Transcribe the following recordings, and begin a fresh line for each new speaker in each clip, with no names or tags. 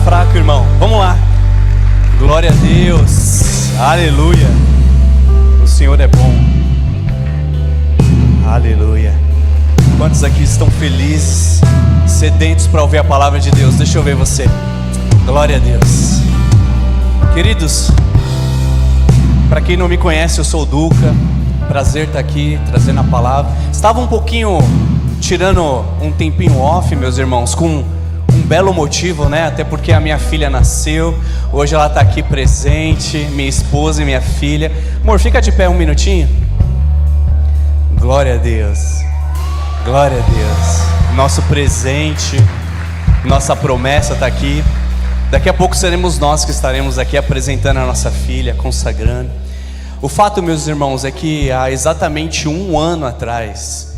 fraco, irmão. Vamos lá. Glória a Deus. Aleluia. O Senhor é bom. Aleluia. Quantos aqui estão felizes, sedentos para ouvir a palavra de Deus? Deixa eu ver você. Glória a Deus. Queridos, para quem não me conhece, eu sou o Duca. Prazer estar aqui, trazendo a palavra. Estava um pouquinho tirando um tempinho off, meus irmãos, com um belo motivo, né? Até porque a minha filha nasceu. Hoje ela está aqui presente, minha esposa e minha filha. Amor, fica de pé um minutinho. Glória a Deus. Glória a Deus. Nosso presente, nossa promessa está aqui. Daqui a pouco seremos nós que estaremos aqui apresentando a nossa filha, consagrando. O fato, meus irmãos, é que há exatamente um ano atrás,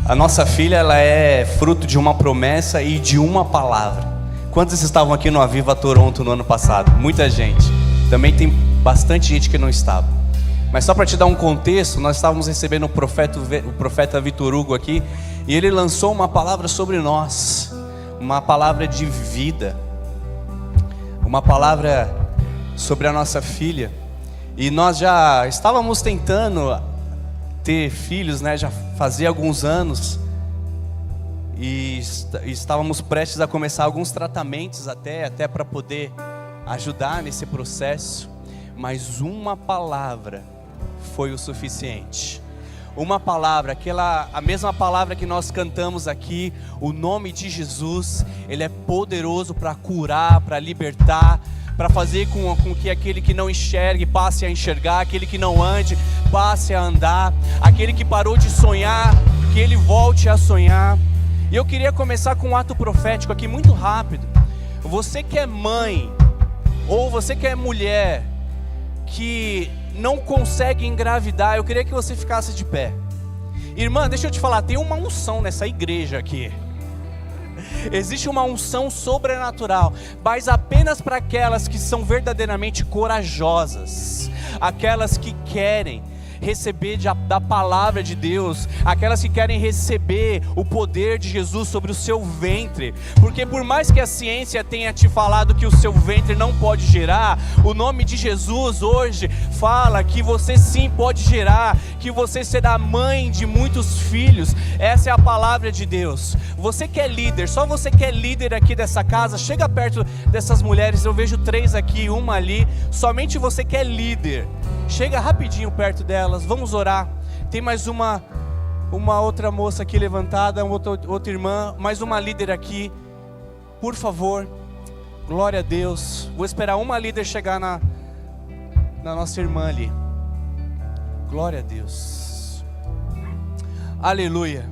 a nossa filha, ela é fruto de uma promessa e de uma palavra. Quantos estavam aqui no Aviva Toronto no ano passado? Muita gente. Também tem bastante gente que não estava. Mas só para te dar um contexto, nós estávamos recebendo o profeta Vitor Hugo aqui, e ele lançou uma palavra sobre nós, uma palavra de vida, uma palavra sobre a nossa filha. E nós já estávamos tentando ter filhos, né? Já fazia alguns anos. E estávamos prestes a começar alguns tratamentos até para poder ajudar nesse processo. Mas uma palavra foi o suficiente. Uma palavra, a mesma palavra que nós cantamos aqui, o nome de Jesus, ele é poderoso para curar, para libertar, para fazer com que aquele que não enxergue passe a enxergar, aquele que não ande passe a andar, aquele que parou de sonhar, que ele volte a sonhar. E eu queria começar com um ato profético aqui muito rápido. Você que é mãe, ou você que é mulher, que não consegue engravidar, eu queria que você ficasse de pé. Irmã, deixa eu te falar, tem uma unção nessa igreja aqui. Existe uma unção sobrenatural, mas apenas para aquelas que são verdadeiramente corajosas, aquelas que querem receber da palavra de Deus, aquelas que querem receber o poder de Jesus sobre o seu ventre, porque por mais que a ciência tenha te falado que o seu ventre não pode gerar, o nome de Jesus hoje fala que você sim pode gerar, que você será mãe de muitos filhos. Essa é a palavra de Deus. Você que é líder, só você que é líder aqui dessa casa, chega perto dessas mulheres, eu vejo 3 aqui, uma ali, somente você que é líder, chega rapidinho perto delas, vamos orar. Tem mais uma outra moça aqui levantada, outra irmã, mais uma líder aqui, por favor. Glória a Deus. Vou esperar uma líder chegar na nossa irmã ali. Glória a Deus. Aleluia.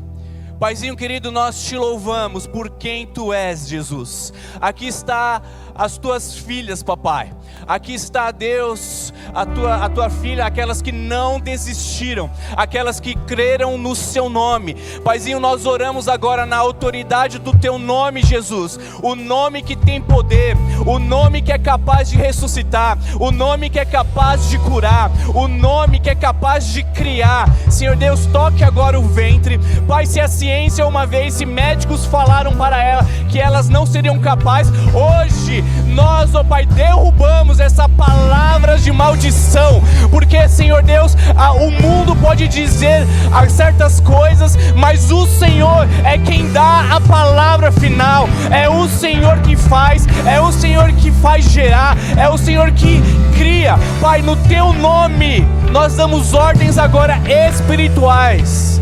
Paizinho querido, nós te louvamos por quem tu és, Jesus. Aqui está as tuas filhas, papai. Aqui está, Deus, a tua filha, aquelas que não desistiram, aquelas que creram no seu nome. Paizinho, nós oramos agora na autoridade do teu nome, Jesus. O nome que tem poder, o nome que é capaz de ressuscitar, o nome que é capaz de curar, o nome que é capaz de criar. Senhor Deus, toque agora o ventre. Pai, se a ciência uma vez, se médicos falaram para ela que elas não seriam capazes, hoje nós, ó Pai, derrubamos essa palavra de maldição, porque, Senhor Deus, o mundo pode dizer certas coisas, mas o Senhor é quem dá a palavra final. É o Senhor que faz, é o Senhor que faz gerar, é o Senhor que cria. Pai, no teu nome nós damos ordens agora espirituais.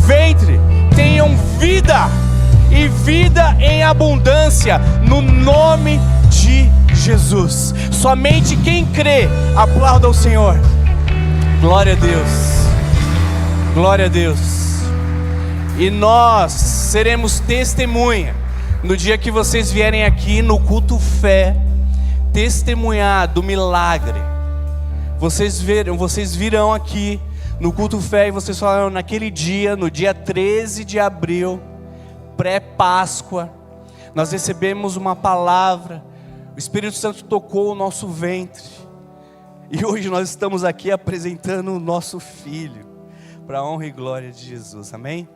Ventre, tenham vida e vida em abundância, no nome de Jesus. Somente quem crê, aplauda o Senhor. Glória a Deus. Glória a Deus. E nós seremos testemunha no dia que vocês vierem aqui no culto fé, testemunhar do milagre. Vocês virão aqui no culto fé e vocês falaram naquele dia, no dia 13 de abril, pré-Páscoa, nós recebemos uma palavra, o Espírito Santo tocou o nosso ventre, e hoje nós estamos aqui apresentando o nosso filho, para a honra e glória de Jesus, amém?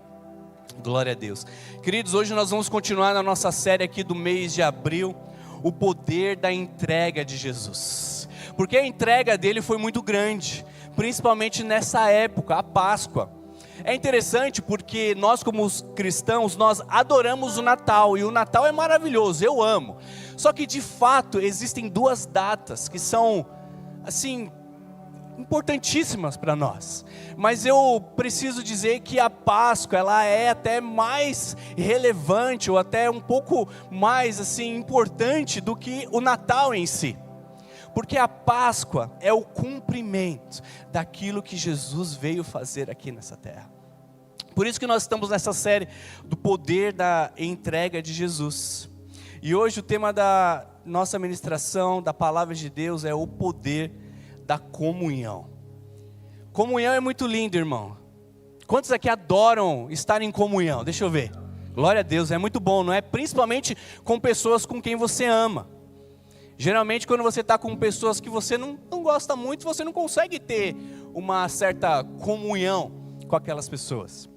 Glória a Deus. Queridos, hoje nós vamos continuar na nossa série aqui do mês de abril. o poder da entrega de Jesus. Porque a entrega dele foi muito grande, principalmente nessa época, a Páscoa. É interessante porque nós como cristãos, nós adoramos o Natal, e o Natal é maravilhoso, eu amo. Só que de fato existem duas datas que são, assim, importantíssimas para nós. Mas eu preciso dizer que a Páscoa, ela é até mais relevante, ou até um pouco mais, assim, importante do que o Natal em si. Porque a Páscoa é o cumprimento daquilo que Jesus veio fazer aqui nessa terra. Por isso que nós estamos nessa série do poder da entrega de Jesus. E hoje o tema da nossa ministração, da palavra de Deus, é o poder da comunhão. Comunhão é muito lindo, irmão. Quantos aqui adoram estar em comunhão? Deixa eu ver. Glória a Deus, é muito bom, não é? Principalmente com pessoas com quem você ama. Geralmente quando você está com pessoas que você não gosta muito, você não consegue ter uma certa comunhão com aquelas pessoas.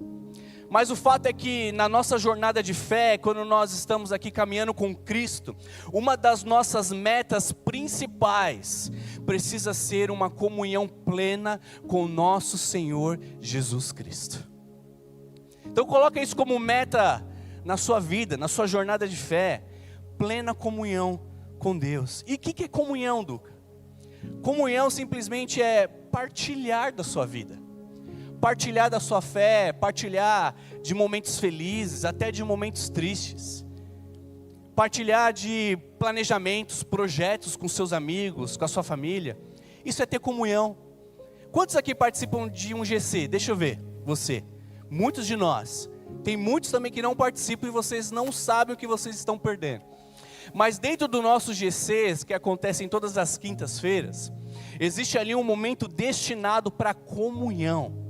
Mas o fato é que na nossa jornada de fé, quando nós estamos aqui caminhando com Cristo, uma das nossas metas principais precisa ser uma comunhão plena com o nosso Senhor Jesus Cristo. Então coloca isso como meta na sua vida, na sua jornada de fé, plena comunhão com Deus. E o que é comunhão, Duca? Comunhão simplesmente é partilhar da sua vida. Partilhar da sua fé, partilhar de momentos felizes, até de momentos tristes. Partilhar de planejamentos, projetos com seus amigos, com a sua família. Isso é ter comunhão. Quantos aqui participam de um GC? Deixa eu ver, você. Muitos de nós. Tem muitos também que não participam e vocês não sabem o que vocês estão perdendo. Mas dentro do nosso GCs, que acontecem todas as quintas-feiras, existe ali um momento destinado para comunhão.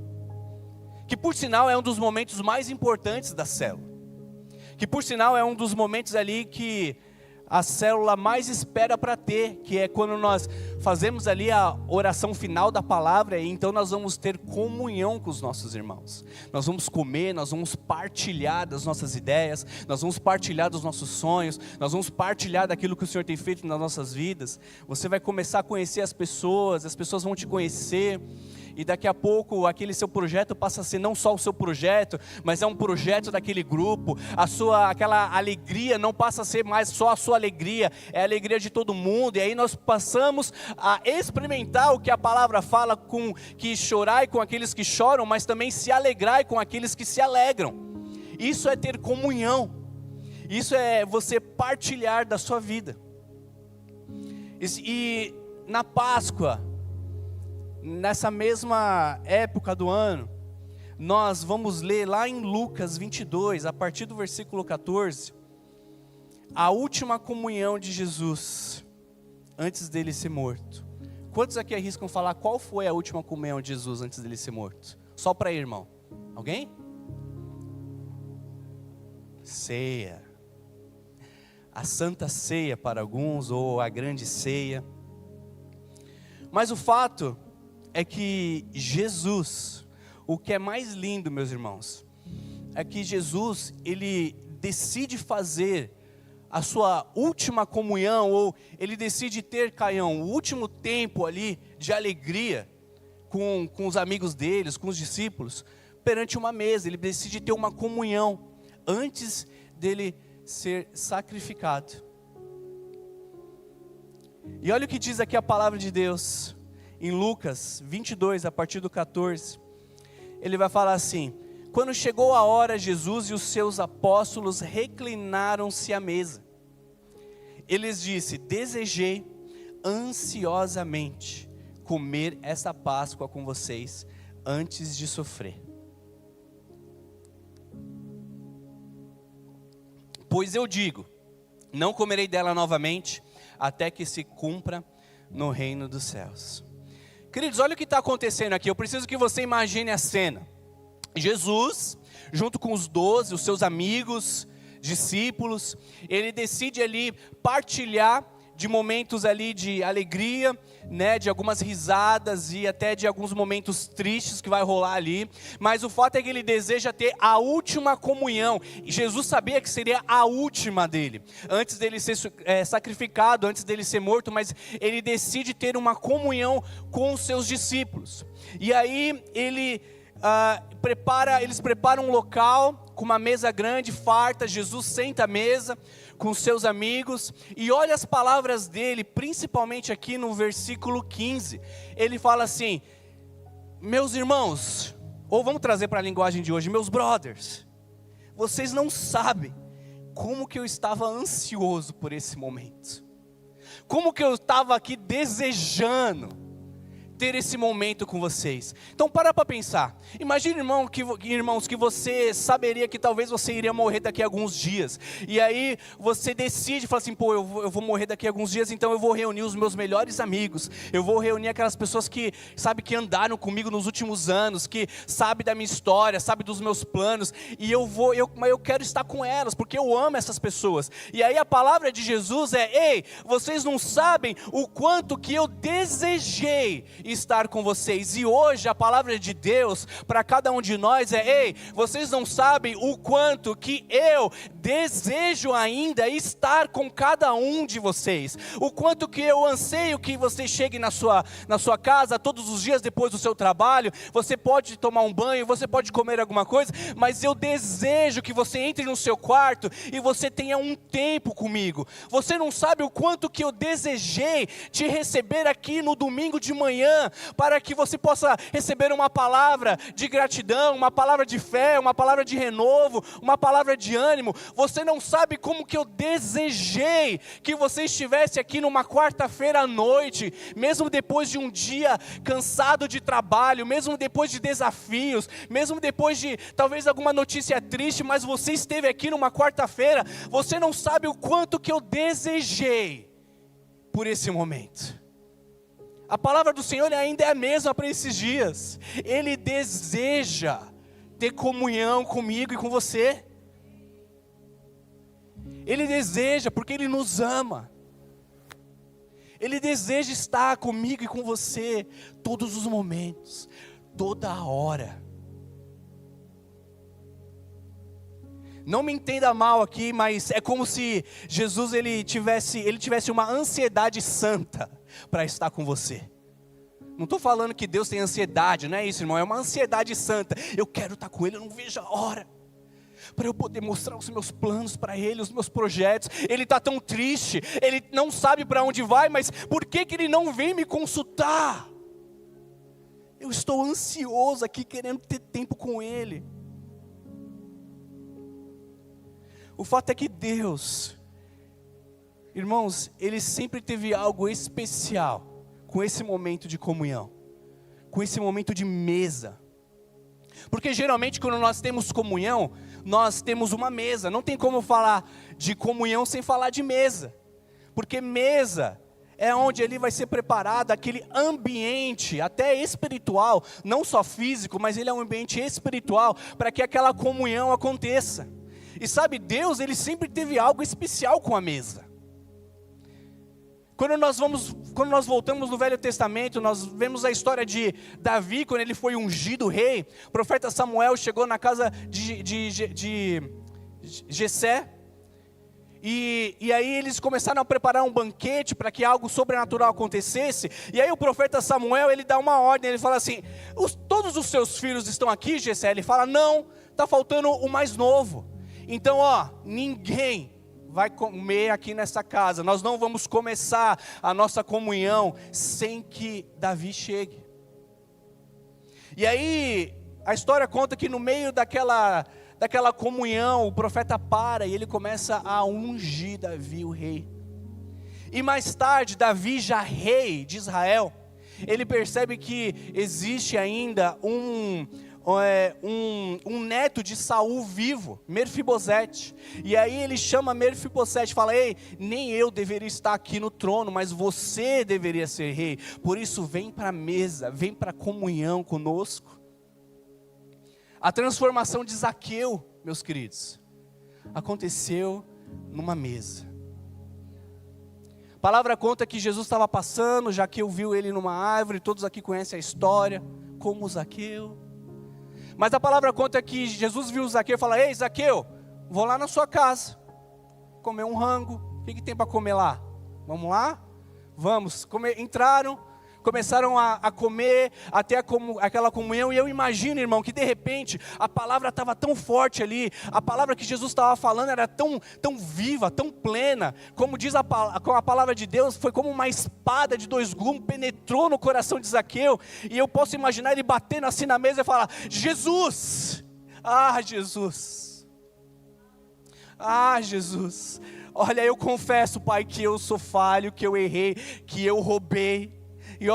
Que por sinal é um dos momentos mais importantes da célula. Que por sinal é um dos momentos ali que a célula mais espera para ter, que é quando nós fazemos ali a oração final da palavra, e então nós vamos ter comunhão com os nossos irmãos. Nós vamos comer, nós vamos partilhar das nossas ideias, nós vamos partilhar dos nossos sonhos, nós vamos partilhar daquilo que o Senhor tem feito nas nossas vidas. Você vai começar a conhecer as pessoas vão te conhecer. E daqui a pouco aquele seu projeto passa a ser não só o seu projeto, mas é um projeto daquele grupo. Aquela alegria não passa a ser mais só a sua alegria, é a alegria de todo mundo. E aí nós passamos a experimentar o que a palavra fala, com que chorai com aqueles que choram, mas também se alegrai com aqueles que se alegram. Isso é ter comunhão. Isso é você partilhar da sua vida. E na Páscoa, nessa mesma época do ano, nós vamos ler lá em Lucas 22, a partir do versículo 14, a última comunhão de Jesus, antes dele ser morto. Quantos aqui arriscam falar qual foi a última comunhão de Jesus antes dele ser morto? Só para ir, irmão. Alguém? Ceia. A Santa Ceia para alguns, ou a Grande Ceia. Mas o fato é que Jesus, o que é mais lindo, meus irmãos, é que Jesus, ele decide fazer a sua última comunhão, ou ele decide ter, Caião, o último tempo ali de alegria com os amigos deles, com os discípulos, perante uma mesa. Ele decide ter uma comunhão antes dele ser sacrificado. E olha o que diz aqui a palavra de Deus. Em Lucas 22, a partir do 14, ele vai falar assim: quando chegou a hora, Jesus e os seus apóstolos reclinaram-se à mesa. Ele lhes disse: desejei ansiosamente comer essa Páscoa com vocês antes de sofrer. Pois eu digo, não comerei dela novamente, até que se cumpra no reino dos céus. Queridos, olha o que está acontecendo aqui. Eu preciso que você imagine a cena. Jesus, junto com os 12, os seus amigos, discípulos, ele decide ali partilhar de momentos ali de alegria, né, de algumas risadas e até de alguns momentos tristes que vai rolar ali, mas o fato é que ele deseja ter a última comunhão, e Jesus sabia que seria a última dele, antes dele ser sacrificado, antes dele ser morto, mas ele decide ter uma comunhão com os seus discípulos, e aí eles preparam um local, com uma mesa grande, farta, Jesus senta à mesa, com seus amigos, e olha as palavras dele, principalmente aqui no versículo 15, ele fala assim: meus irmãos, ou vamos trazer para a linguagem de hoje, meus brothers, vocês não sabem como que eu estava ansioso por esse momento, como que eu estava aqui desejando ter esse momento com vocês. Então para pensar, imagine irmãos, que você saberia que talvez você iria morrer daqui a alguns dias, e aí você decide, fala assim, pô, eu vou morrer daqui a alguns dias, então eu vou reunir os meus melhores amigos, eu vou reunir aquelas pessoas que, sabe, que andaram comigo nos últimos anos, que sabe da minha história, sabe dos meus planos, e mas eu quero estar com elas, porque eu amo essas pessoas, e aí a palavra de Jesus é: ei, vocês não sabem o quanto que eu desejei estar com vocês. E hoje a palavra de Deus para cada um de nós é: ei, vocês não sabem o quanto que eu desejo ainda estar com cada um de vocês, o quanto que eu anseio que você chegue na sua casa todos os dias depois do seu trabalho. Você pode tomar um banho, você pode comer alguma coisa, mas eu desejo que você entre no seu quarto e você tenha um tempo comigo. Você não sabe o quanto que eu desejei te receber aqui no domingo de manhã, para que você possa receber uma palavra de gratidão, uma palavra de fé, uma palavra de renovo, uma palavra de ânimo. Você não sabe como que eu desejei que você estivesse aqui numa quarta-feira à noite, mesmo depois de um dia cansado de trabalho, mesmo depois de desafios, mesmo depois de talvez alguma notícia triste, mas você esteve aqui numa quarta-feira. Você não sabe o quanto que eu desejei por esse momento. A palavra do Senhor ainda é a mesma para esses dias. Ele deseja ter comunhão comigo e com você. Ele deseja, porque Ele nos ama. Ele deseja estar comigo e com você todos os momentos, toda a hora. Não me entenda mal aqui, mas é como se Jesus ele tivesse uma ansiedade santa para estar com você. Não estou falando que Deus tem ansiedade, não é isso, irmão, é uma ansiedade santa. Eu quero estar com Ele, eu não vejo a hora, para eu poder mostrar os meus planos para Ele, os meus projetos. Ele está tão triste, Ele não sabe para onde vai, mas por que Ele não vem me consultar? Eu estou ansioso aqui, querendo ter tempo com Ele. O fato é que Deus, irmãos, Ele sempre teve algo especial com esse momento de comunhão, com esse momento de mesa. Porque geralmente quando nós temos comunhão, nós temos uma mesa. Não tem como falar de comunhão sem falar de mesa. Porque mesa é onde ali vai ser preparado aquele ambiente, até espiritual, não só físico, mas ele é um ambiente espiritual, para que aquela comunhão aconteça. E sabe, Deus, Ele sempre teve algo especial com a mesa. Quando nós voltamos no Velho Testamento, nós vemos a história de Davi, quando ele foi ungido rei. O profeta Samuel chegou na casa de Jessé, e aí eles começaram a preparar um banquete para que algo sobrenatural acontecesse. E aí o profeta Samuel, ele dá uma ordem, ele fala assim: todos os seus filhos estão aqui, Jessé? Ele fala: não, está faltando o mais novo. Então ninguém vai comer aqui nessa casa, nós não vamos começar a nossa comunhão sem que Davi chegue. E aí a história conta que no meio daquela comunhão, o profeta para e ele começa a ungir Davi, o rei. E mais tarde, Davi, já rei de Israel, ele percebe que existe ainda um neto de Saul vivo, Mefibosete. E aí ele chama Mefibosete e fala: ei, nem eu deveria estar aqui no trono, mas você deveria ser rei. Por isso vem para a mesa, vem para a comunhão conosco. A transformação de Zaqueu, meus queridos, aconteceu numa mesa. palavra conta que Jesus estava passando, Zaqueu viu ele numa árvore, todos aqui conhecem a história, como Zaqueu. Mas a palavra conta que Jesus viu Zaqueu e falou: ei, Zaqueu, vou lá na sua casa, comer um rango. O que tem para comer lá? Vamos lá? Vamos. Entraram, começaram a comer, até aquela comunhão. E eu imagino, irmão, que de repente a palavra estava tão forte ali, a palavra que Jesus estava falando era tão viva, tão plena. Como diz a palavra de Deus, foi como uma espada de dois gumes, penetrou no coração de Zaqueu. E eu posso imaginar ele batendo assim na mesa e falar: Jesus, ah Jesus, ah Jesus, olha, eu confesso, Pai, que eu sou falho, que eu errei, que eu roubei. E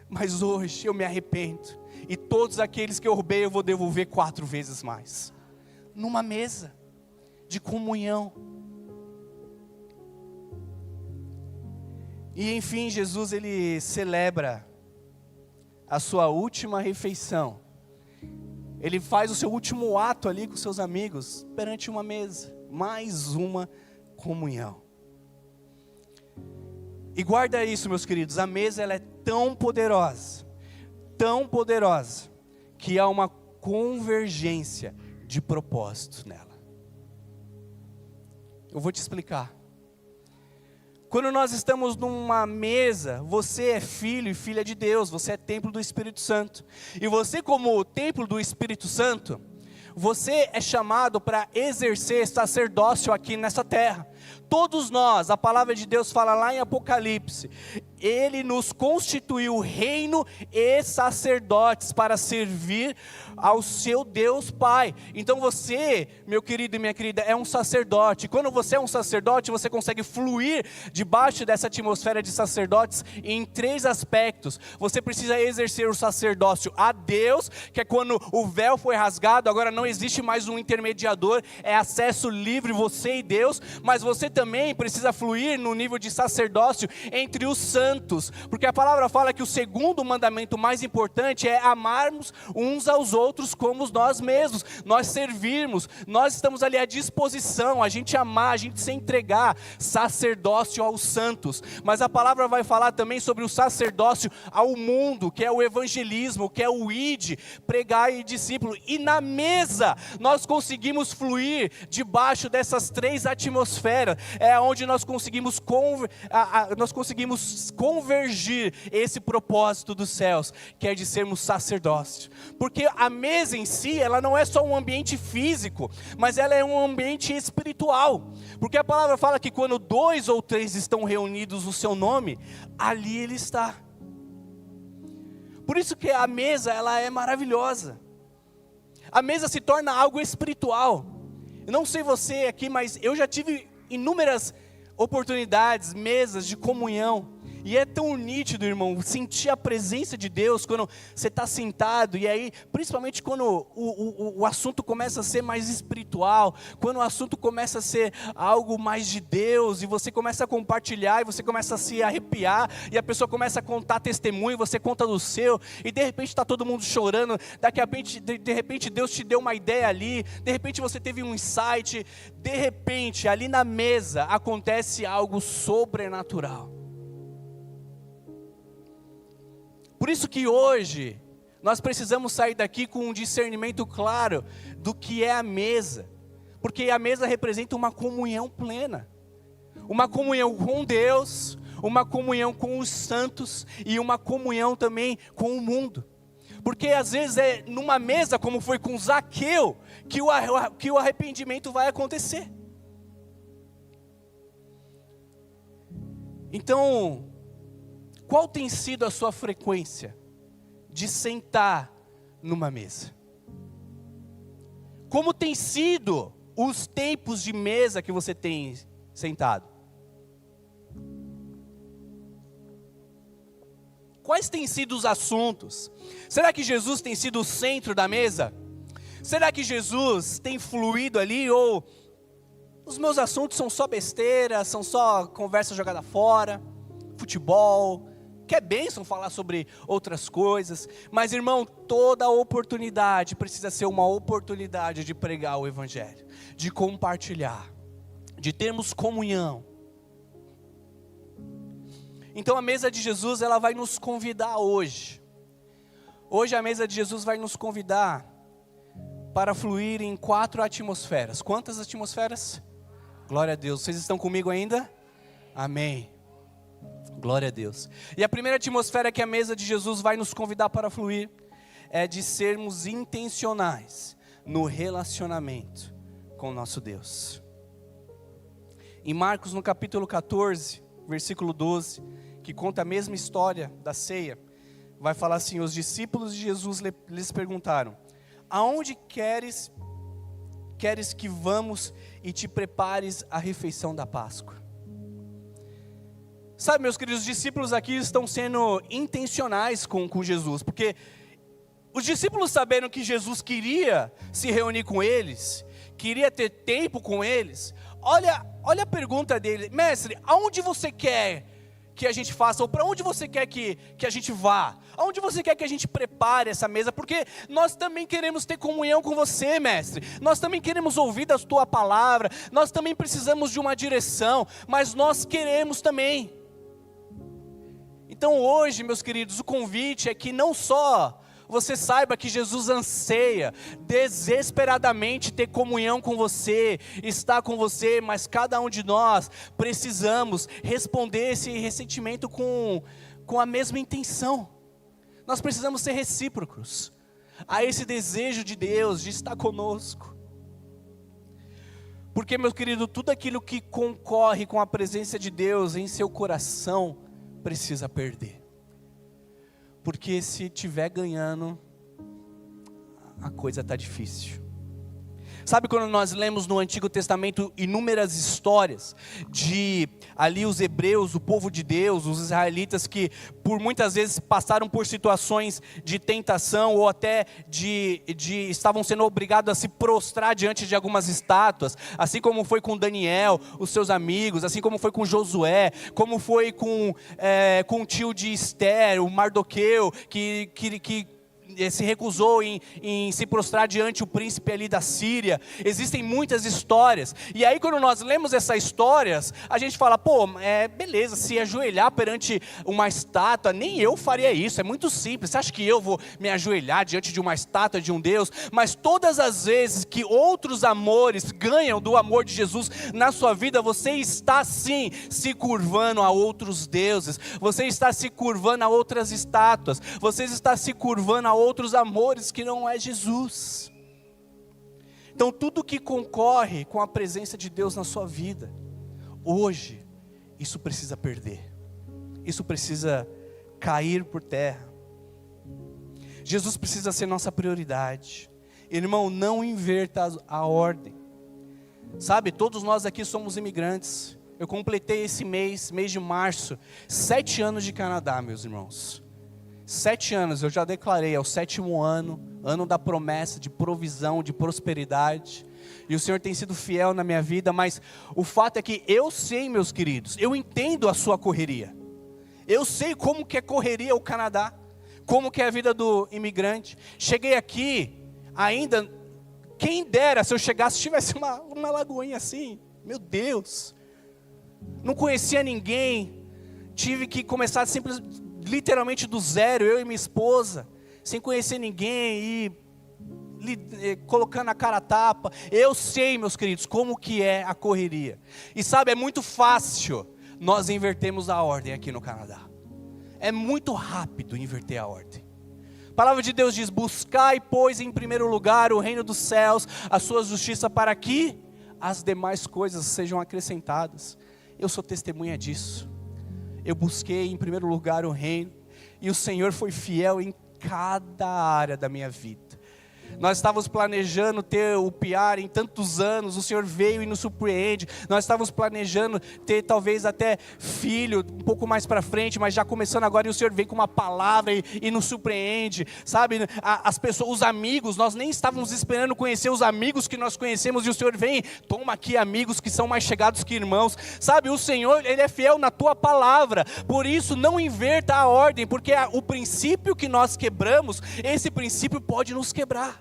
mas hoje eu me arrependo. E todos aqueles que eu roubei eu vou devolver 4 vezes mais. Numa mesa de comunhão. E enfim, Jesus, ele celebra a sua última refeição. Ele faz o seu último ato ali com seus amigos, perante uma mesa. Mais uma comunhão. E guarda isso, meus queridos, a mesa ela é tão poderosa, que há uma convergência de propósitos nela. Eu vou te explicar. Quando nós estamos numa mesa, você é filho e filha de Deus, você é templo do Espírito Santo. E você, como templo do Espírito Santo, você é chamado para exercer sacerdócio aqui nessa terra. Todos nós, a palavra de Deus fala lá em Apocalipse, Ele nos constituiu reino e sacerdotes para servir ao seu Deus Pai. Então você, meu querido e minha querida, é um sacerdote. Quando você é um sacerdote, você consegue fluir debaixo dessa atmosfera de sacerdotes em 3 aspectos. Você precisa exercer o sacerdócio a Deus, que é quando o véu foi rasgado, agora não existe mais um intermediador, é acesso livre, você e Deus. Mas você também precisa fluir no nível de sacerdócio entre os santos, porque a palavra fala que o segundo mandamento mais importante é amarmos uns aos outros como nós mesmos, nós servirmos, nós estamos ali à disposição, a gente amar, a gente se entregar, sacerdócio aos santos. Mas a palavra vai falar também sobre o sacerdócio ao mundo, que é o evangelismo, que é o ide, pregar e discípulo. E na mesa nós conseguimos fluir debaixo dessas 3 atmosferas, é onde nós conseguimos convergir esse propósito dos céus, que é de sermos sacerdócio. Porque a mesa em si, ela não é só um ambiente físico, mas ela é um ambiente espiritual. Porque a palavra fala que quando 2 ou 3 estão reunidos no seu nome, ali Ele está. Por isso que a mesa, ela é maravilhosa. A mesa se torna algo espiritual. Eu não sei você aqui, mas eu já tive inúmeras oportunidades, mesas de comunhão. E é tão nítido, irmão, sentir a presença de Deus quando você está sentado. E aí, principalmente quando o assunto começa a ser mais espiritual, quando o assunto começa a ser algo mais de Deus, e você começa a compartilhar, e você começa a se arrepiar, e a pessoa começa a contar testemunho, você conta do seu, e de repente está todo mundo chorando, de repente Deus te deu uma ideia ali, de repente você teve um insight, de repente ali na mesa acontece algo sobrenatural. Por isso que hoje, nós precisamos sair daqui com um discernimento claro do que é a mesa. Porque a mesa representa uma comunhão plena. Uma comunhão com Deus, uma comunhão com os santos e uma comunhão também com o mundo. Porque às vezes é numa mesa, como foi com Zaqueu, que o arrependimento vai acontecer. Então, qual tem sido a sua frequência de sentar numa mesa? Como tem sido os tempos de mesa que você tem sentado? Quais têm sido os assuntos? Será que Jesus tem sido o centro da mesa? Será que Jesus tem fluído ali? Ou os meus assuntos são só besteira, são só conversa jogada fora, futebol? Que é bênção falar sobre outras coisas, mas irmão, toda oportunidade precisa ser uma oportunidade de pregar o Evangelho, de compartilhar, de termos comunhão. Então a mesa de Jesus, ela vai nos convidar hoje. Hoje a mesa de Jesus vai nos convidar para fluir em 4 atmosferas. Quantas atmosferas? Glória a Deus. Vocês estão comigo ainda? Amém. Glória a Deus. E a primeira atmosfera que a mesa de Jesus vai nos convidar para fluir é de sermos intencionais no relacionamento com o nosso Deus. Em Marcos, no capítulo 14, versículo 12, que conta a mesma história da ceia, vai falar assim: os discípulos de Jesus lhes perguntaram: aonde queres que vamos e te prepares a refeição da Páscoa? Sabe, meus queridos, os discípulos aqui estão sendo intencionais com Jesus, porque os discípulos sabendo que Jesus queria se reunir com eles, queria ter tempo com eles. Olha a pergunta dele: mestre, aonde você quer que a gente faça, ou para onde você quer que a gente vá? Aonde você quer que a gente prepare essa mesa? Porque nós também queremos ter comunhão com você, mestre. Nós também queremos ouvir da tua palavra. Nós também precisamos de uma direção, mas nós queremos também. Então hoje, meus queridos, o convite é que não só você saiba que Jesus anseia desesperadamente ter comunhão com você, estar com você, mas cada um de nós precisamos responder esse ressentimento com a mesma intenção. Nós precisamos ser recíprocos a esse desejo de Deus de estar conosco. Porque, meu querido, tudo aquilo que concorre com a presença de Deus em seu coração precisa perder. Porque se estiver ganhando, a coisa está difícil. Sabe quando nós lemos no Antigo Testamento inúmeras histórias de ali os hebreus, o povo de Deus, os israelitas que por muitas vezes passaram por situações de tentação ou até estavam sendo obrigados a se prostrar diante de algumas estátuas, assim como foi com Daniel, os seus amigos, assim como foi com Josué, como foi com o tio de Esther, o Mardoqueu, que se recusou em se prostrar diante o príncipe ali da Síria. Existem muitas histórias, e aí quando nós lemos essas histórias, a gente fala, beleza, se ajoelhar perante uma estátua, nem eu faria isso, é muito simples. Você acha que eu vou me ajoelhar diante de uma estátua de um Deus? Mas todas as vezes que outros amores ganham do amor de Jesus na sua vida, você está sim se curvando a outros deuses, você está se curvando a outras estátuas, você está se curvando a outros amores que não é Jesus. Então tudo que concorre com a presença de Deus na sua vida, hoje, isso precisa perder, isso precisa cair por terra. Jesus precisa ser nossa prioridade. Irmão, não inverta a ordem. Sabe, todos nós aqui somos imigrantes. Eu completei esse mês de março, 7 anos de Canadá, meus irmãos. 7 anos, eu já declarei, é o 7º ano, ano da promessa, de provisão, de prosperidade. E o Senhor tem sido fiel na minha vida, mas o fato é que eu sei, meus queridos, eu entendo a sua correria. Eu sei como que é correria o Canadá, como que é a vida do imigrante. Cheguei aqui, ainda, quem dera se eu chegasse, tivesse uma lagoinha assim, meu Deus. Não conhecia ninguém, tive que começar literalmente do zero, eu e minha esposa, sem conhecer ninguém e colocando a cara a tapa. Eu sei, meus queridos, como que é a correria. E sabe, é muito fácil nós invertermos a ordem aqui no Canadá. É muito rápido inverter a ordem. A palavra de Deus diz: buscai, pois, em primeiro lugar o reino dos céus, a sua justiça, para que as demais coisas sejam acrescentadas. Eu sou testemunha disso. Eu busquei em primeiro lugar o reino, e o Senhor foi fiel em cada área da minha vida. Nós estávamos planejando ter o PR em tantos anos, o Senhor veio e nos surpreende. Nós estávamos planejando ter talvez até filho um pouco mais para frente, mas já começando agora, e o Senhor vem com uma palavra e nos surpreende, sabe? As pessoas, os amigos, nós nem estávamos esperando conhecer os amigos que nós conhecemos, e o Senhor vem, toma aqui amigos que são mais chegados que irmãos, sabe? O Senhor, Ele é fiel na tua palavra. Por isso não inverta a ordem, porque o princípio que nós quebramos, esse princípio pode nos quebrar.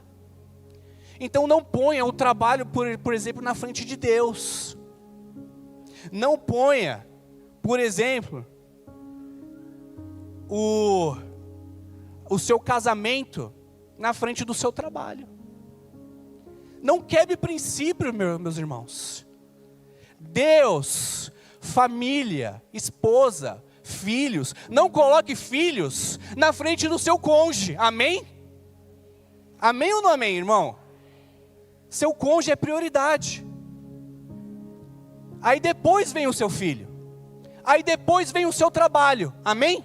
Então não ponha o trabalho, por exemplo, na frente de Deus. Não ponha, por exemplo, o seu casamento na frente do seu trabalho. Não quebre princípio, meus irmãos. Deus, família, esposa, filhos. Não coloque filhos na frente do seu cônjuge. Amém? Amém ou não amém, irmão? Seu cônjuge é prioridade. Aí depois vem o seu filho. Aí depois vem o seu trabalho. Amém?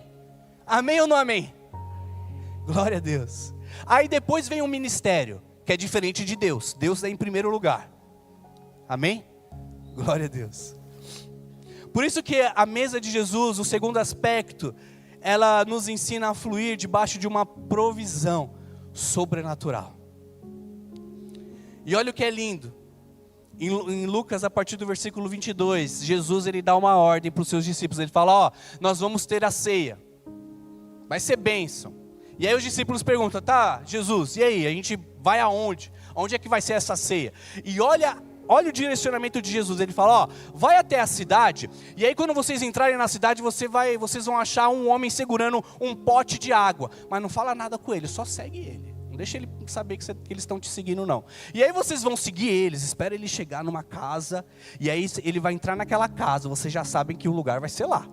Amém ou não amém? Glória a Deus. Aí depois vem o ministério, que é diferente de Deus. Deus é em primeiro lugar. Amém? Glória a Deus. Por isso que a mesa de Jesus, o segundo aspecto, ela nos ensina a fluir debaixo de uma provisão sobrenatural. E olha o que é lindo. Em Lucas, a partir do versículo 22, Jesus ele dá uma ordem para os seus discípulos. Ele fala, ó, nós vamos ter a ceia. Vai ser bênção. E aí os discípulos perguntam, tá, Jesus, e aí, a gente vai aonde? Onde é que vai ser essa ceia? E olha o direcionamento de Jesus. Ele fala, ó, vai até a cidade. E aí quando vocês entrarem na cidade, vocês vão achar um homem segurando um pote de água. Mas não fala nada com ele, só segue ele. Não deixa ele saber que eles estão te seguindo, não. E aí vocês vão seguir eles, espera ele chegar numa casa. E aí ele vai entrar naquela casa, vocês já sabem que o lugar vai ser lá.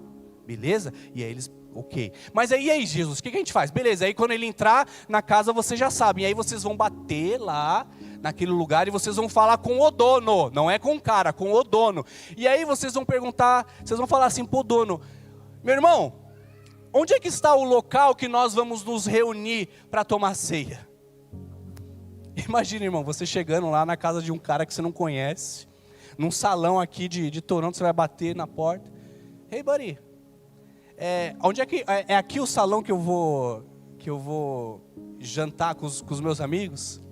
Beleza? E aí eles, ok. Mas aí Jesus, o que a gente faz? Beleza, aí quando ele entrar na casa, vocês já sabem. E aí vocês vão bater lá naquele lugar e vocês vão falar com o dono. Não é com o cara, com o dono. E aí vocês vão perguntar, vocês vão falar assim pro dono, meu irmão, onde é que está o local que nós vamos nos reunir para tomar ceia? Imagina, irmão, você chegando lá na casa de um cara que você não conhece, num salão aqui de Toronto, você vai bater na porta. Hey, buddy, onde é que é aqui o salão que eu vou jantar com os meus amigos?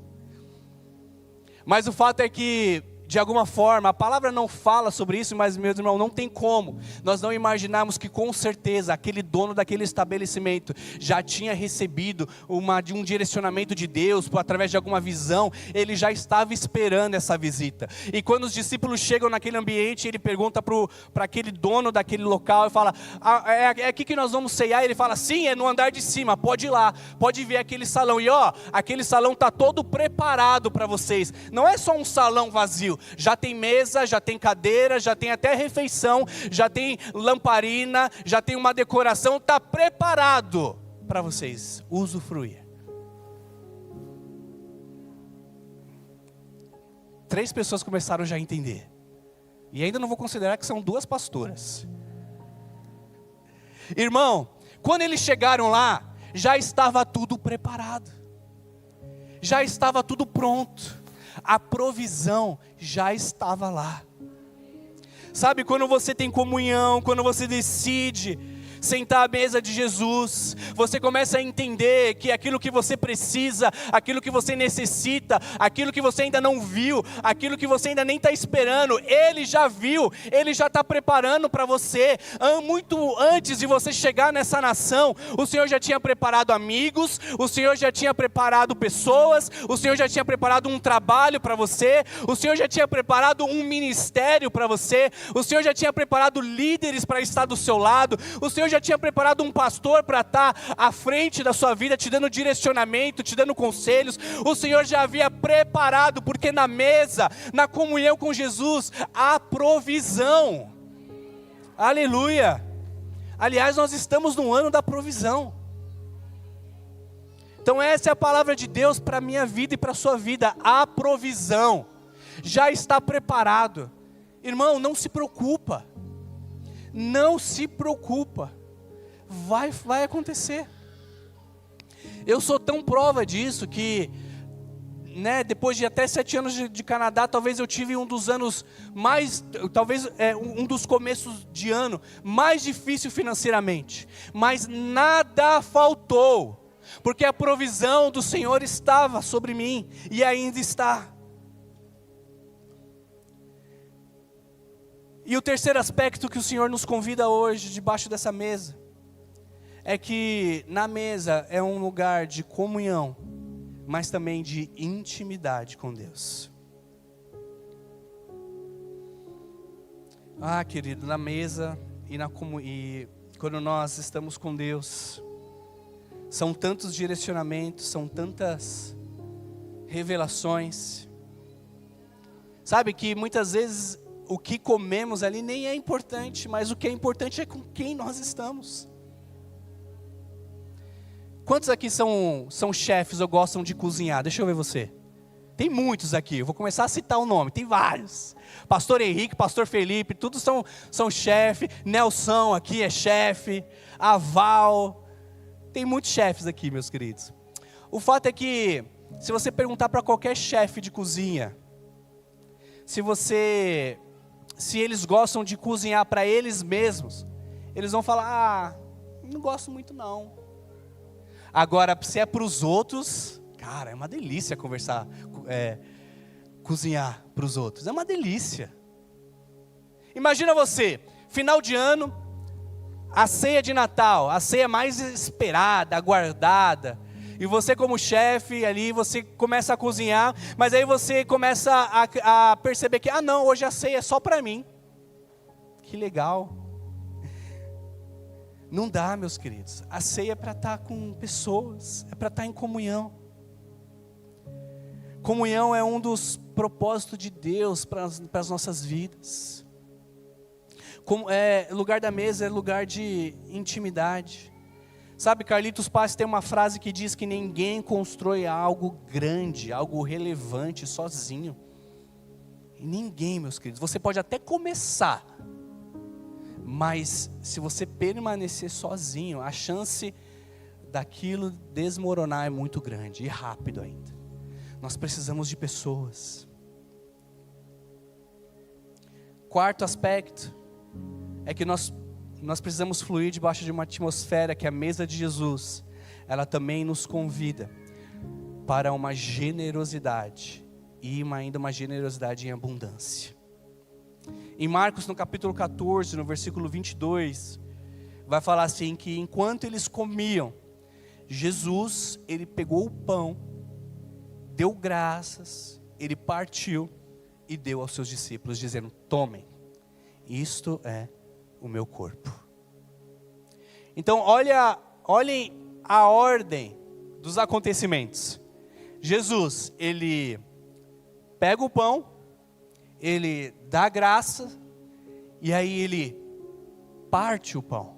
Mas o fato é que, de alguma forma, a palavra não fala sobre isso, mas, meus irmãos, não tem como nós não imaginarmos que, com certeza, aquele dono daquele estabelecimento já tinha recebido um direcionamento de Deus, através de alguma visão. Ele já estava esperando essa visita. E quando os discípulos chegam naquele ambiente, ele pergunta para aquele dono daquele local e fala, é aqui que nós vamos ceiar? Ele fala, sim, é no andar de cima, pode ir lá, pode ver aquele salão. E ó, aquele salão está todo preparado para vocês. Não é só um salão vazio. Já tem mesa, já tem cadeira, já tem até refeição, já tem lamparina, já tem uma decoração, está preparado para vocês usufruir. 3 pessoas começaram já a entender. E ainda não vou considerar que são 2 pastoras. Irmão, quando eles chegaram lá, já estava tudo preparado. Já estava tudo pronto. A provisão já estava lá. Sabe, quando você tem comunhão, quando você decide sentar à mesa de Jesus, você começa a entender que aquilo que você precisa, aquilo que você necessita, aquilo que você ainda não viu, aquilo que você ainda nem está esperando, Ele já viu, Ele já está preparando para você. Muito antes de você chegar nessa nação, o Senhor já tinha preparado amigos, o Senhor já tinha preparado pessoas, o Senhor já tinha preparado um trabalho para você, o Senhor já tinha preparado um ministério para você, o Senhor já tinha preparado líderes para estar do seu lado, o Senhor já tinha preparado um pastor para estar à frente da sua vida, te dando direcionamento, te dando conselhos. O Senhor já havia preparado, porque na mesa, na comunhão com Jesus, há provisão. Aleluia. Aliás, nós estamos no ano da provisão. Então essa é a palavra de Deus para a minha vida e para a sua vida. A provisão já está preparado. Irmão, não se preocupa. Não se preocupa. Vai acontecer. Eu sou tão prova disso que, depois de até 7 anos de Canadá, talvez eu tive um dos anos mais, um dos começos de ano mais difícil financeiramente. Mas nada faltou, porque a provisão do Senhor estava sobre mim e ainda está. E o terceiro aspecto que o Senhor nos convida hoje, debaixo dessa mesa, é que na mesa é um lugar de comunhão, mas também de intimidade com Deus. Querido, na mesa e quando nós estamos com Deus, São tantos direcionamentos, são tantas revelações. Sabe que muitas vezes o que comemos ali nem é importante, mas o que é importante é com quem nós estamos. Quantos aqui são chefes ou gostam de cozinhar? Deixa eu ver você. Tem muitos aqui, eu vou começar a citar o nome, tem vários. Pastor Henrique, Pastor Felipe, todos são chefe. Nelson aqui é chefe. A Val, tem muitos chefes aqui, meus queridos. O fato é que, se você perguntar para qualquer chefe de cozinha, se eles gostam de cozinhar para eles mesmos, eles vão falar, não gosto muito não. Agora, se é para os outros, cara, é uma delícia cozinhar para os outros, é uma delícia. Imagina você, final de ano, a ceia de Natal, a ceia mais esperada, aguardada, e você como chefe ali, você começa a cozinhar, mas aí você começa a perceber que, não, hoje a ceia é só para mim. Que legal. Não dá, meus queridos. A ceia é para estar com pessoas, é para estar em comunhão. Comunhão é um dos propósitos de Deus para as nossas vidas. Lugar da mesa é lugar de intimidade. Sabe, Carlitos Paz tem uma frase que diz que ninguém constrói algo grande, algo relevante sozinho. E ninguém, meus queridos. Você pode até começar, mas se você permanecer sozinho, a chance daquilo desmoronar é muito grande e rápido ainda. Nós precisamos de pessoas. Quarto aspecto é que nós precisamos fluir debaixo de uma atmosfera que a mesa de Jesus, ela também nos convida para uma generosidade e ainda uma generosidade em abundância. Em Marcos, no capítulo 14, no versículo 22, vai falar assim que enquanto eles comiam, Jesus, ele pegou o pão, deu graças, ele partiu e deu aos seus discípulos, dizendo, tomem, isto é o meu corpo. Então olhem a ordem dos acontecimentos. Jesus, ele pega o pão, ele dá graça, e aí ele parte o pão,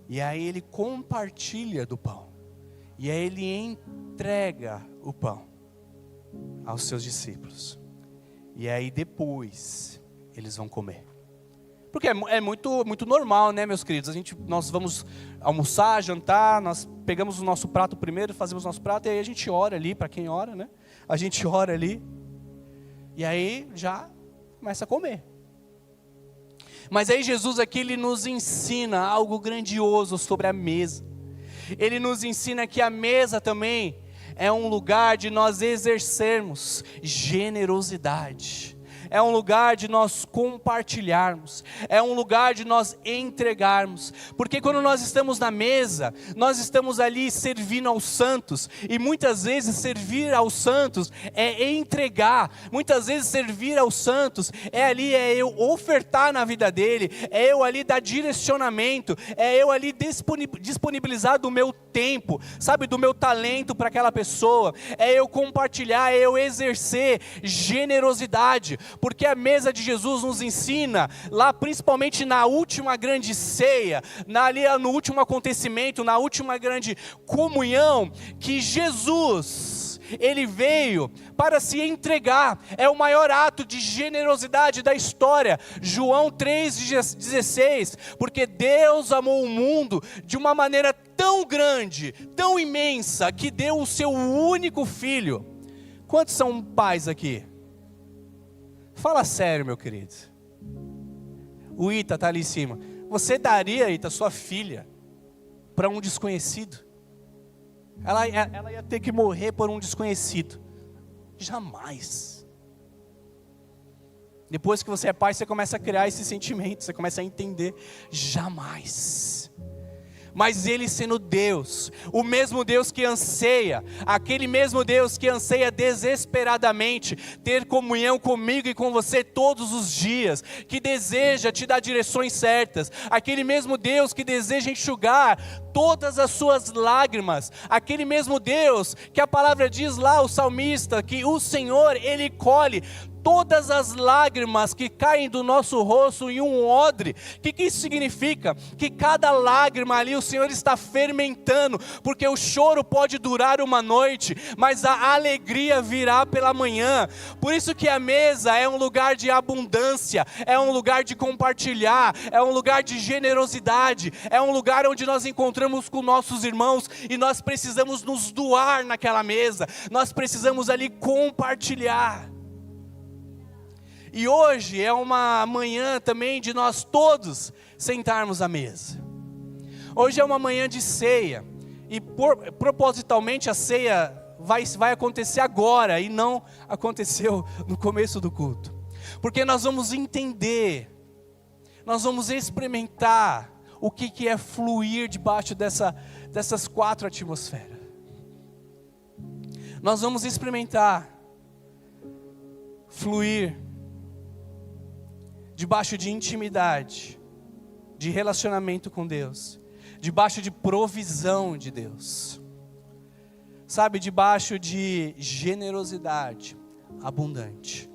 e aí ele compartilha do pão, e aí ele entrega o pão aos seus discípulos, e aí depois eles vão comer. Porque é muito normal, né, meus queridos? Nós vamos almoçar, jantar, nós pegamos o nosso prato primeiro, fazemos o nosso prato, e aí a gente ora ali, para quem ora, né? A gente ora ali, e aí já começa a comer. Mas aí Jesus aqui, ele nos ensina algo grandioso sobre a mesa. Ele nos ensina que a mesa também é um lugar de nós exercermos generosidade. É um lugar de nós compartilharmos, é um lugar de nós entregarmos, porque quando nós estamos na mesa, nós estamos ali servindo aos santos, e muitas vezes servir aos santos é entregar, muitas vezes servir aos santos é eu ofertar na vida dele, é eu ali dar direcionamento, é eu ali disponibilizar do meu tempo, sabe, do meu talento para aquela pessoa, é eu compartilhar, é eu exercer generosidade, porque a mesa de Jesus nos ensina, lá principalmente na última grande ceia, ali no último acontecimento, na última grande comunhão, que Jesus, ele veio para se entregar, é o maior ato de generosidade da história, João 3,16, porque Deus amou o mundo de uma maneira tão grande, tão imensa, que deu o seu único filho. Quantos são pais aqui? Fala sério, meu querido. O Ita está ali em cima. Você daria, Ita, sua filha para um desconhecido? Ela ia ter que morrer por um desconhecido. Jamais. Depois que você é pai, você começa a criar esse sentimento, você começa a entender. Jamais. Mas Ele sendo Deus, o mesmo Deus que anseia, aquele mesmo Deus que anseia desesperadamente ter comunhão comigo e com você todos os dias, que deseja te dar direções certas, aquele mesmo Deus que deseja enxugar todas as suas lágrimas, aquele mesmo Deus que a palavra diz lá, o salmista, que o Senhor, Ele colhe todas as lágrimas que caem do nosso rosto em um odre. O que isso significa? Que cada lágrima ali o Senhor está fermentando, porque o choro pode durar uma noite, mas a alegria virá pela manhã. Por isso que a mesa é um lugar de abundância, é um lugar de compartilhar, é um lugar de generosidade, é um lugar onde nós encontramos com nossos irmãos e nós precisamos nos doar naquela mesa, nós precisamos ali compartilhar. E hoje é uma manhã também de nós todos sentarmos à mesa. Hoje é uma manhã de ceia. E propositalmente a ceia vai acontecer agora e não aconteceu no começo do culto. Porque nós vamos entender, nós vamos experimentar o que é fluir debaixo dessas 4 atmosferas. Nós vamos experimentar fluir debaixo de intimidade, de relacionamento com Deus, debaixo de provisão de Deus, sabe, debaixo de generosidade abundante.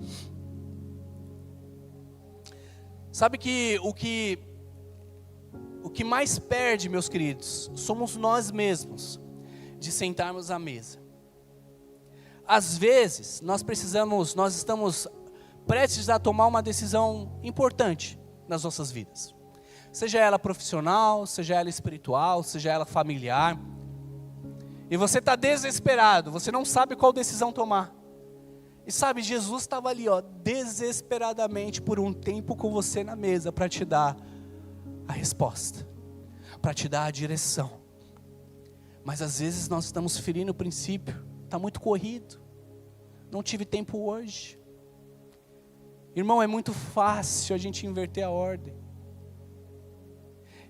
Sabe que o que mais perde, meus queridos, somos nós mesmos, de sentarmos à mesa. Às vezes, nós estamos prestes a tomar uma decisão importante nas nossas vidas. Seja ela profissional, seja ela espiritual, seja ela familiar. E você está desesperado, você não sabe qual decisão tomar. E sabe, Jesus estava ali, desesperadamente por um tempo com você na mesa para te dar a resposta, para te dar a direção. Mas às vezes nós estamos ferindo o princípio, está muito corrido, não tive tempo hoje. Irmão, é muito fácil a gente inverter a ordem.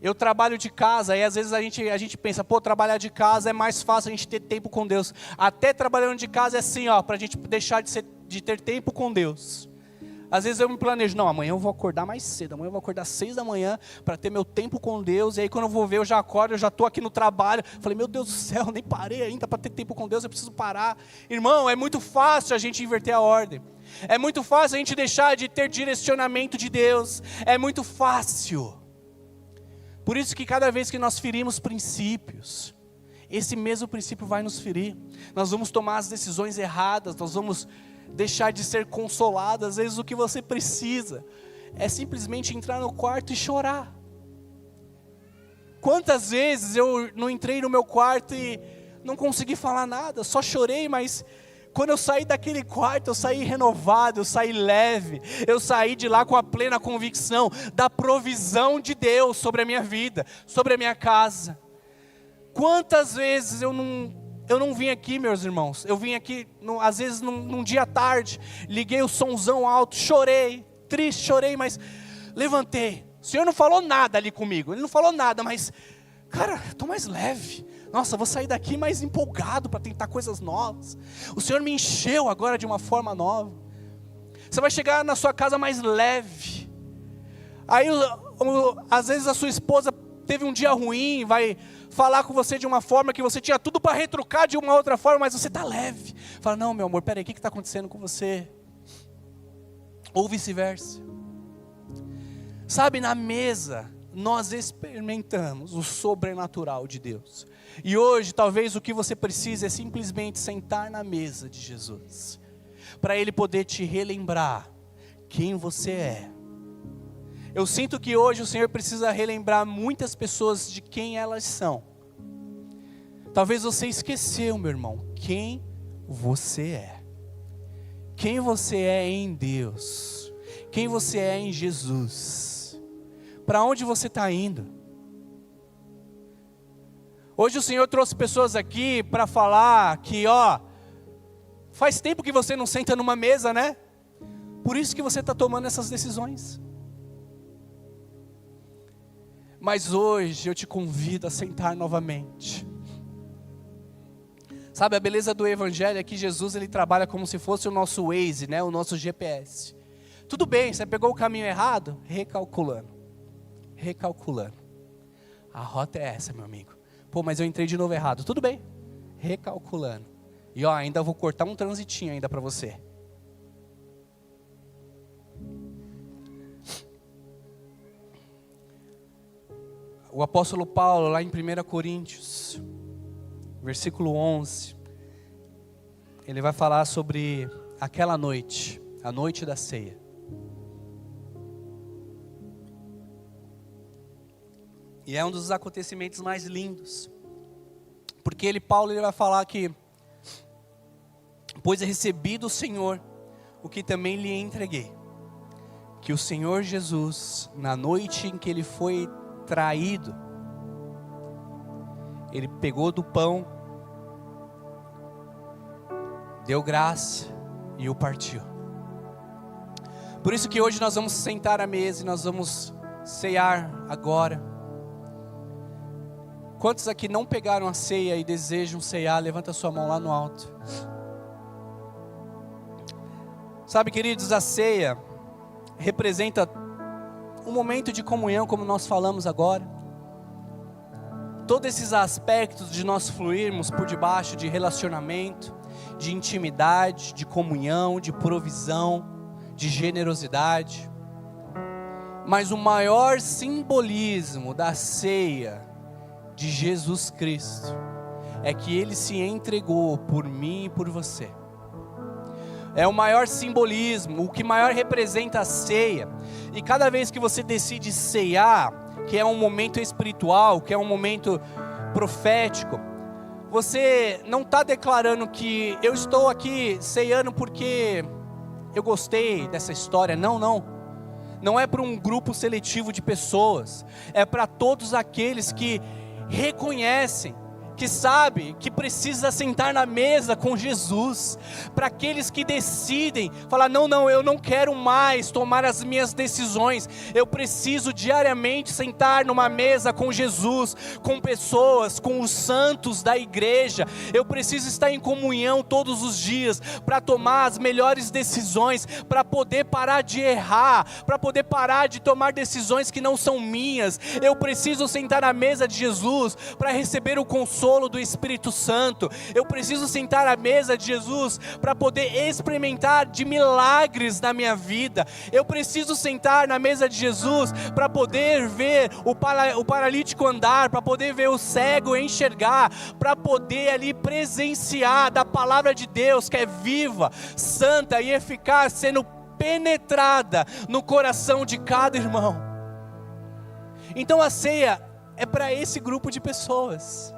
Eu trabalho de casa e às vezes a gente pensa, trabalhar de casa é mais fácil a gente ter tempo com Deus. Até trabalhando de casa é assim, para a gente deixar de ter tempo com Deus. Às vezes eu me planejo, não, amanhã eu vou acordar mais cedo, amanhã eu vou acordar 6 da manhã para ter meu tempo com Deus. E aí quando eu vou ver, eu já acordo, eu já estou aqui no trabalho. Falei, meu Deus do céu, nem parei ainda para ter tempo com Deus, eu preciso parar. Irmão, é muito fácil a gente inverter a ordem. É muito fácil a gente deixar de ter direcionamento de Deus. É muito fácil. Por isso que cada vez que nós ferimos princípios, esse mesmo princípio vai nos ferir. Nós vamos tomar as decisões erradas, nós vamos deixar de ser consolados. Às vezes o que você precisa é simplesmente entrar no quarto e chorar. Quantas vezes eu não entrei no meu quarto e não consegui falar nada, só chorei, mas quando eu saí daquele quarto, eu saí renovado, eu saí leve, eu saí de lá com a plena convicção da provisão de Deus sobre a minha vida, sobre a minha casa. Quantas vezes eu não vim aqui, meus irmãos, eu vim aqui, às vezes num dia à tarde, liguei o somzão alto, chorei, triste, chorei, mas levantei. O Senhor não falou nada ali comigo, Ele não falou nada, mas, cara, estou mais leve. Nossa, vou sair daqui mais empolgado para tentar coisas novas. O Senhor me encheu agora de uma forma nova. Você vai chegar na sua casa mais leve. Aí, às vezes a sua esposa teve um dia ruim, vai falar com você de uma forma que você tinha tudo para retrucar de uma outra forma, mas você está leve. Fala, não, meu amor, peraí, o que está acontecendo com você? Ou vice-versa. Sabe, na mesa, nós experimentamos o sobrenatural de Deus. E hoje, talvez o que você precisa é simplesmente sentar na mesa de Jesus, para Ele poder te relembrar quem você é. Eu sinto que hoje o Senhor precisa relembrar muitas pessoas de quem elas são. Talvez você esqueceu, meu irmão, quem você é. Quem você é em Deus. Quem você é em Jesus. Para onde você está indo? Hoje o Senhor trouxe pessoas aqui para falar que, faz tempo que você não senta numa mesa, né? Por isso que você está tomando essas decisões. Mas hoje eu te convido a sentar novamente. Sabe, a beleza do Evangelho é que Jesus, ele trabalha como se fosse o nosso Waze, né? O nosso GPS. Tudo bem, você pegou o caminho errado? Recalculando. A rota é essa, meu amigo. Pô, mas eu entrei de novo errado. Tudo bem, recalculando. E ó, ainda vou cortar um transitinho ainda para você. O apóstolo Paulo, lá em 1 Coríntios, versículo 11, ele vai falar sobre aquela noite, a noite da ceia. E é um dos acontecimentos mais lindos, porque Paulo vai falar que, pois recebi do Senhor o que também lhe entreguei, que o Senhor Jesus, na noite em que ele foi traído, ele pegou do pão, deu graça e o partiu. Por isso que hoje nós vamos sentar à mesa e nós vamos ceiar agora. Quantos aqui não pegaram a ceia e desejam ceiar? Levanta a sua mão lá no alto. Sabe, queridos, a ceia representa um momento de comunhão, como nós falamos agora. Todos esses aspectos de nós fluirmos por debaixo de relacionamento, de intimidade, de comunhão, de provisão, de generosidade. Mas o maior simbolismo da ceia de Jesus Cristo é que Ele se entregou por mim e por você. É o maior simbolismo, o que maior representa a ceia. E cada vez que você decide ceiar, que é um momento espiritual, que é um momento profético, você não está declarando que eu estou aqui ceiando porque eu gostei dessa história. Não é para um grupo seletivo de pessoas, é para todos aqueles que reconhecem, que sabe que precisa sentar na mesa com Jesus, para aqueles que decidem falar, não, eu não quero mais tomar as minhas decisões, eu preciso diariamente sentar numa mesa com Jesus, com pessoas, com os santos da igreja, eu preciso estar em comunhão todos os dias, para tomar as melhores decisões, para poder parar de errar, para poder parar de tomar decisões que não são minhas. Eu preciso sentar na mesa de Jesus, para receber o consolo do Espírito Santo. Eu preciso sentar à mesa de Jesus para poder experimentar de milagres na minha vida. Eu preciso sentar na mesa de Jesus para poder ver o paralítico andar, para poder ver o cego enxergar, para poder ali presenciar da palavra de Deus que é viva, santa e eficaz, sendo penetrada no coração de cada irmão. Então a ceia é para esse grupo de pessoas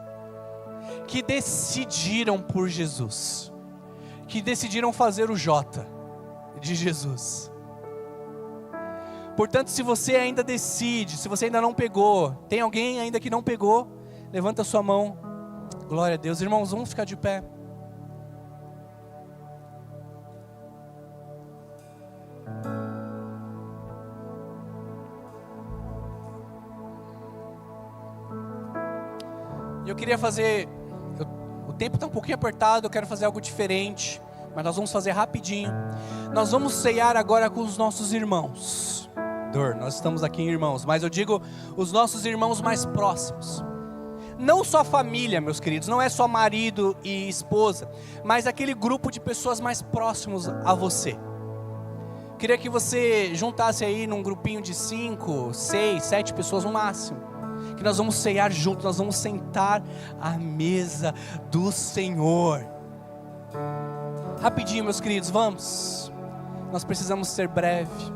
que decidiram por Jesus, que decidiram fazer o J de Jesus. Portanto, se você ainda decide, se você ainda não pegou, tem alguém ainda que não pegou, levanta a sua mão. Glória a Deus. Irmãos, vamos ficar de pé. Eu queria fazer, o tempo está um pouquinho apertado, eu quero fazer algo diferente, mas nós vamos fazer rapidinho. Nós vamos ceiar agora com os nossos irmãos. Nós estamos aqui em irmãos, mas eu digo os nossos irmãos mais próximos. Não só família, meus queridos, não é só marido e esposa, mas aquele grupo de pessoas mais próximos a você. Queria que você juntasse aí num grupinho de 5, 6, 7 pessoas no máximo, que nós vamos ceiar juntos, nós vamos sentar à mesa do Senhor. Rapidinho, meus queridos, vamos. Nós precisamos ser breve.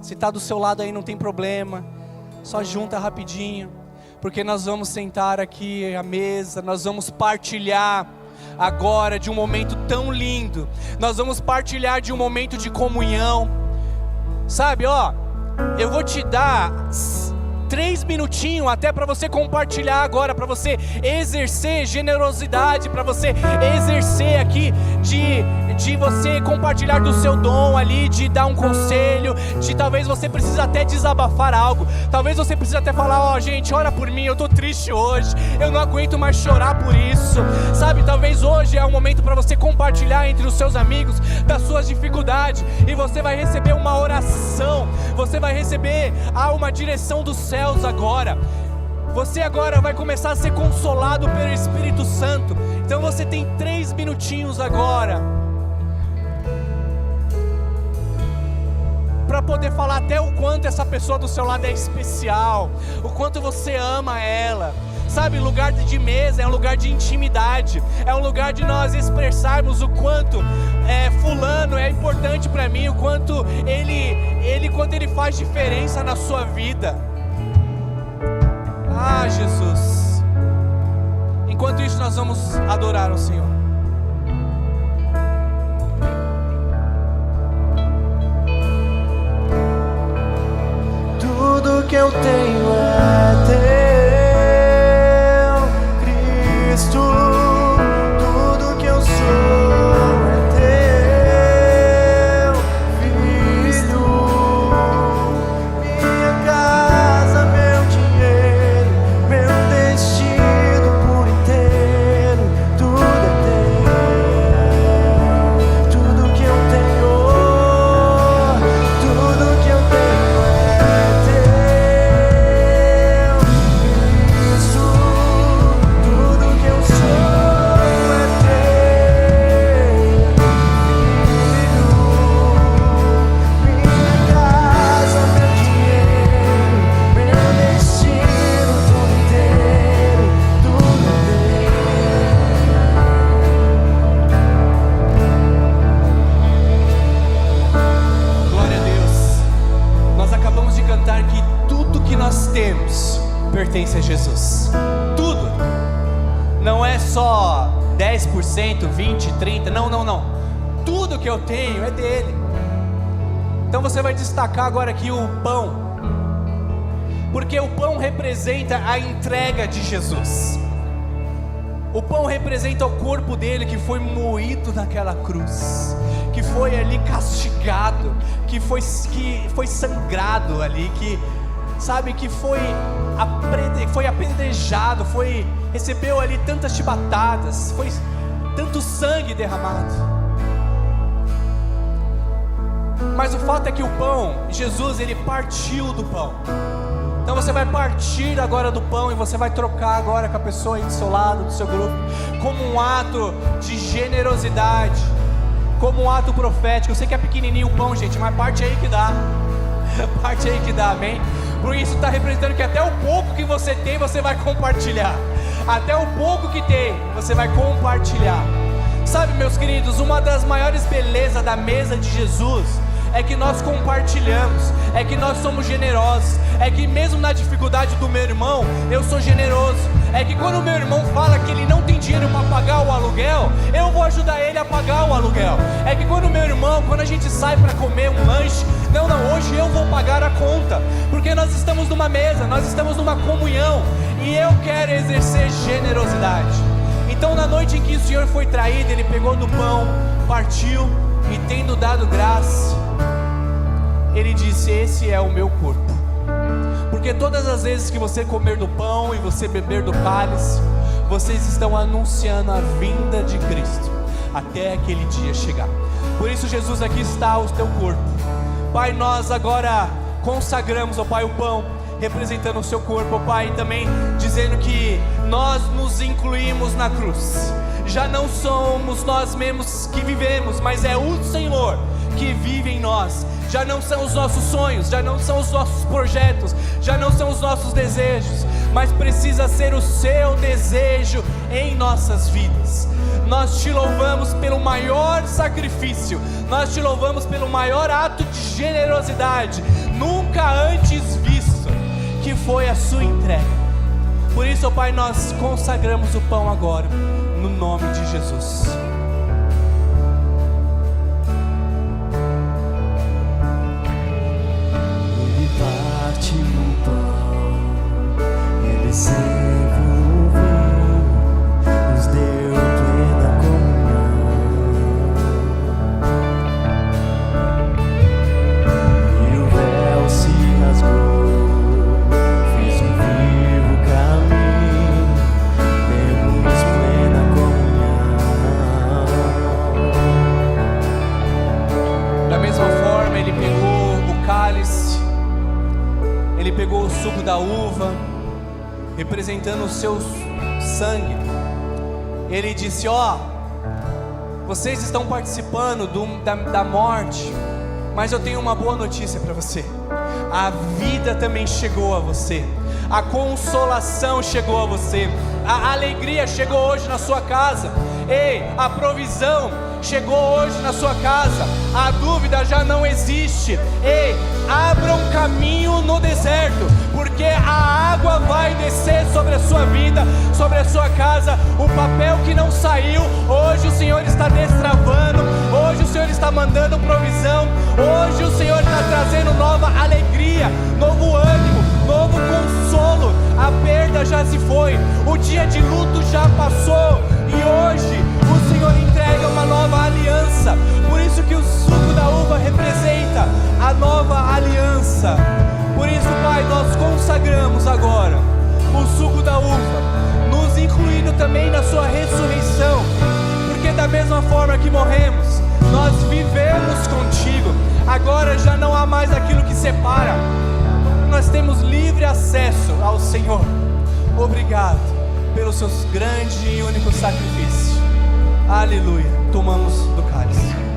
Se está do seu lado aí não tem problema, só junta rapidinho, porque nós vamos sentar aqui à mesa, nós vamos partilhar agora de um momento tão lindo. Nós vamos partilhar de um momento de comunhão. Sabe, eu vou te dar 3 minutinhos até para você compartilhar agora, para você exercer generosidade, para você exercer aqui de de você compartilhar do seu dom ali, de dar um conselho, de talvez você precisa até desabafar algo, talvez você precisa até falar, ó, gente, ora por mim, eu tô triste hoje, eu não aguento mais chorar por isso, sabe? Talvez hoje é o momento para você compartilhar entre os seus amigos das suas dificuldades, e você vai receber uma oração, você vai receber uma direção dos céus agora. Você agora vai começar a ser consolado pelo Espírito Santo. Então você tem 3 minutinhos agora para poder falar até o quanto essa pessoa do seu lado é especial, o quanto você ama ela. Sabe, lugar de mesa é um lugar de intimidade, é um lugar de nós expressarmos o quanto fulano é importante para mim, o quanto ele faz diferença na sua vida. Ah, Jesus. Enquanto isso, nós vamos adorar o Senhor.
Tudo que eu tenho é teu, Cristo. Tudo que eu sou é teu, Filho. Minha casa, meu dinheiro, meu destino por inteiro, tudo é teu. Tudo que eu tenho, tudo que eu tenho é teu, Cristo. Tudo que eu sou é teu, Filho. Minha casa, meu dinheiro, meu destino, tudo inteiro, tudo é
Glória a Deus. Nós acabamos de cantar que tudo que nós temos pertence a Jesus. Tudo. Não é só 10%, 20%, 30%. Não. Tudo que eu tenho é dele. Então você vai destacar agora aqui o pão, porque o pão representa a entrega de Jesus. O pão representa o corpo dele que foi moído naquela cruz, que foi ali castigado, que foi sangrado ali, que sabe, que foi apedrejado, recebeu ali tantas chibatadas, foi tanto sangue derramado. Mas o fato é que o pão, Jesus, ele partiu do pão. Então você vai partir agora do pão e você vai trocar agora com a pessoa aí do seu lado, do seu grupo, como um ato de generosidade, como um ato profético. Eu sei que é pequenininho o pão, gente, mas parte aí que dá. Parte aí que dá, amém? Por isso está representando que até o pouco que você tem, você vai compartilhar. Até o pouco que tem, você vai compartilhar. Sabe, meus queridos, uma das maiores belezas da mesa de Jesus é que nós compartilhamos, é que nós somos generosos, é que mesmo na dificuldade do meu irmão, eu sou generoso, é que quando o meu irmão fala que ele não tem dinheiro para pagar o aluguel, eu vou ajudar ele a pagar o aluguel, é que quando o meu irmão, quando a gente sai para comer um lanche, não, hoje eu vou pagar a conta, porque nós estamos numa mesa, nós estamos numa comunhão, e eu quero exercer generosidade. Então na noite em que o Senhor foi traído, Ele pegou do pão, partiu, e tendo dado graça, Ele disse: esse é o meu corpo. Porque todas as vezes que você comer do pão e você beber do cálice, vocês estão anunciando a vinda de Cristo, até aquele dia chegar. Por isso, Jesus, aqui está o teu corpo. Pai, nós agora consagramos, ó Pai, o pão, representando o seu corpo, ó Pai, também dizendo que nós nos incluímos na cruz. Já não somos nós mesmos que vivemos, mas é o Senhor que vive em nós. Já não são os nossos sonhos, já não são os nossos projetos, já não são os nossos desejos, mas precisa ser o seu desejo em nossas vidas. Nós te louvamos pelo maior sacrifício, nós te louvamos pelo maior ato de generosidade nunca antes visto, que foi a sua entrega. Por isso, ó Pai, nós consagramos o pão agora, no nome de Jesus.
Ele partiu o pão, Ele serve o vinho, nos deu plena comunhão.
Ele pegou o suco da uva, representando o seu sangue. Ele disse: ó, vocês estão participando da morte, mas eu tenho uma boa notícia para você. A vida também chegou a você, a consolação chegou a você, a alegria chegou hoje na sua casa. Ei, a provisão chegou hoje na sua casa, a dúvida já não existe. Ei, abra um caminho no deserto, porque a água vai descer sobre a sua vida, sobre a sua casa. O papel que não saiu, hoje o Senhor está destravando, hoje o Senhor está mandando provisão, hoje o Senhor está trazendo nova alegria, novo ânimo, novo consolo. A perda já se foi, o dia de luto já passou, e hoje o Senhor entrega uma nova aliança. Por isso que o suco da uva representa a nova aliança. Por isso, Pai, nós consagramos agora o suco da uva, nos incluindo também na sua ressurreição, porque da mesma forma que morremos, nós vivemos contigo. Agora já não há mais aquilo que separa, nós temos livre acesso ao Senhor. Obrigado pelo seu grande e único sacrifício. Aleluia. Tomamos do cálice.